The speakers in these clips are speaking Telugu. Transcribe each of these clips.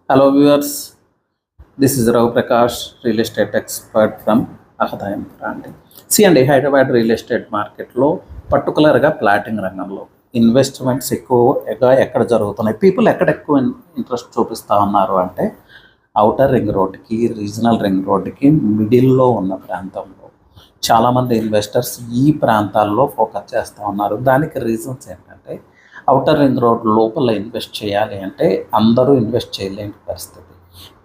Hello viewers, this is Raghu Prakash, real estate expert from Ahadayam Branding. అండి హైదరాబాద్ రియల్ ఎస్టేట్ మార్కెట్లో పర్టికులర్గా ప్లాటింగ్ రంగంలో ఇన్వెస్ట్మెంట్స్ ఎక్కువగా ఎక్కడ జరుగుతున్నాయి, పీపుల్ ఎక్కడ ఎక్కువ ఇంట్రెస్ట్ చూపిస్తూ ఉన్నారు అంటే అవుటర్ రింగ్ రోడ్కి, రీజనల్ రింగ్ రోడ్కి మిడిల్లో ఉన్న ప్రాంతంలో చాలామంది ఇన్వెస్టర్స్ ఈ ప్రాంతాల్లో ఫోకస్ చేస్తూ ఉన్నారు. దానికి రీజన్స్ ఏంటంటే అవుటర్ రింగ్ రోడ్ లోపల ఇన్వెస్ట్ చేయాలి అంటే అందరూ ఇన్వెస్ట్ చేయలేని పరిస్థితి.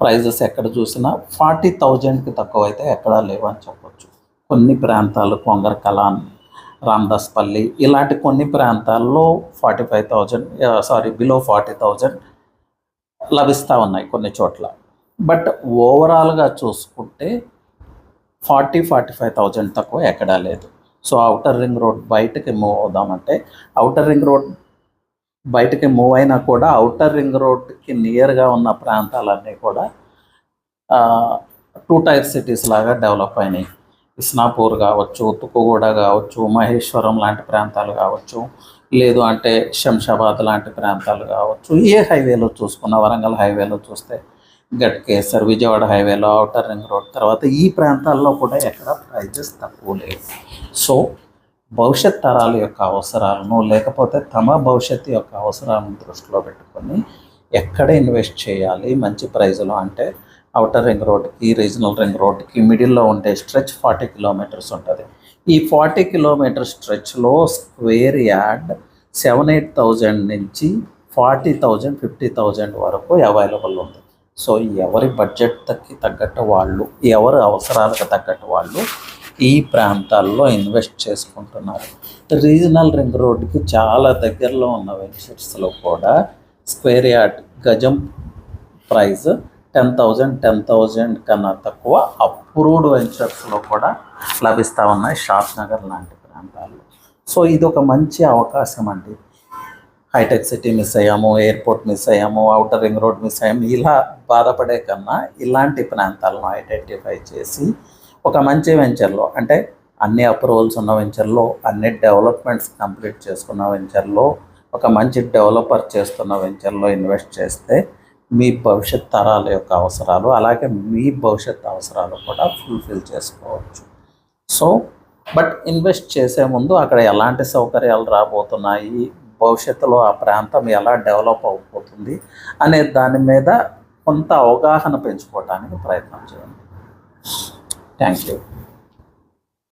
ప్రైజెస్ ఎక్కడ చూసినా 40,000కి తక్కువ అయితే ఎక్కడా లేవు అని చెప్పొచ్చు. కొన్ని ప్రాంతాలు కొంగర కలాన్, రామదాస్పల్లి ఇలాంటి కొన్ని ప్రాంతాల్లో 45,000 బిలో 40,000 లభిస్తూ ఉన్నాయి కొన్ని చోట్ల. బట్ ఓవరాల్గా చూసుకుంటే 45,000 తక్కువ ఎక్కడా లేదు. సో అవుటర్ రింగ్ రోడ్ బయటకి మూవ్ అవుదామంటే అవుటర్ రింగ్ రోడ్ బయటకి మూవ్ అయినా కూడా అవుటర్ రింగ్ రోడ్కి నియర్గా ఉన్న ప్రాంతాలన్నీ కూడా 2 టైర్ సిటీస్ లాగా డెవలప్ అయినాయి. ఇస్నాపూర్ కావచ్చు, తుక్కుగూడ కావచ్చు, మహేశ్వరం లాంటి ప్రాంతాలు కావచ్చు, లేదు అంటే శంషాబాద్ లాంటి ప్రాంతాలు కావచ్చు. ఏ హైవేలో చూసుకున్న, వరంగల్ హైవేలో చూస్తే గట్కేసర్, విజయవాడ హైవేలో అవుటర్ రింగ్ రోడ్ తర్వాత ఈ ప్రాంతాల్లో కూడా ఎక్కడ ప్రైజెస్ తక్కువ లేవు. సో భవిష్యత్ తరాల యొక్క అవసరాలను, లేకపోతే తమ భవిష్యత్తు యొక్క అవసరాలను దృష్టిలో పెట్టుకొని ఎక్కడ ఇన్వెస్ట్ చేయాలి మంచి ప్రైజ్లో అంటే అవుటర్ రింగ్ రోడ్కి, రీజనల్ రింగ్ రోడ్కి మిడిల్లో ఉండే స్ట్రెచ్ 40 కిలోమీటర్స్ ఉంటుంది. ఈ 40 కిలోమీటర్ స్ట్రెచ్లో స్క్వేర్ యార్డ్ 7-8,000 నుంచి 40,000, 50,000 వరకు అవైలబుల్ ఉంది. సో ఎవరి బడ్జెట్కి తగ్గట్టు వాళ్ళు, ఎవరి అవసరాలకు తగ్గట్టు వాళ్ళు ఈ ప్రాంతాల్లో ఇన్వెస్ట్ చేసుకుంటున్నారు. రీజనల్ రింగ్ రోడ్కి చాలా దగ్గరలో ఉన్న వెంచర్స్లో కూడా స్క్వేర్ యార్డ్ గజం ప్రైస్ 10,000 కన్నా తక్కువ అప్రూవ్డ్ వెంచర్స్లో కూడా లభిస్తూ ఉన్నాయి షాద్ నగర్ లాంటి ప్రాంతాల్లో. సో ఇది ఒక మంచి అవకాశం అండి. హైటెక్ సిటీ మిస్ అయ్యాము, ఎయిర్పోర్ట్ మిస్ అయ్యాము, అవుటర్ రింగ్ రోడ్ మిస్ అయ్యాము, ఇలా బాధపడే కన్నా ఇలాంటి ప్రాంతాలను ఐడెంటిఫై చేసి ఒక మంచి వెంచర్లో, అంటే అన్ని అప్రూవల్స్ ఉన్న వెంచర్లో, అన్ని డెవలప్మెంట్స్ కంప్లీట్ చేసుకున్న వెంచర్లో, ఒక మంచి డెవలపర్ చేస్తున్న వెంచర్లో ఇన్వెస్ట్ చేస్తే మీ భవిష్యత్ తరాల యొక్క అవసరాలు, అలాగే మీ భవిష్యత్ అవసరాలు కూడా ఫుల్ఫిల్ చేసుకోవచ్చు. సో బట్ ఇన్వెస్ట్ చేసే ముందు అక్కడ ఎలాంటి సౌకర్యాలు రాబోతున్నాయి, భవిష్యత్తులో ఆ ప్రాంతం ఎలా డెవలప్ అయిపోతుంది అనే దాని మీద కొంత అవగాహన పెంచుకోవడానికి ప్రయత్నం చేయండి. Thank you.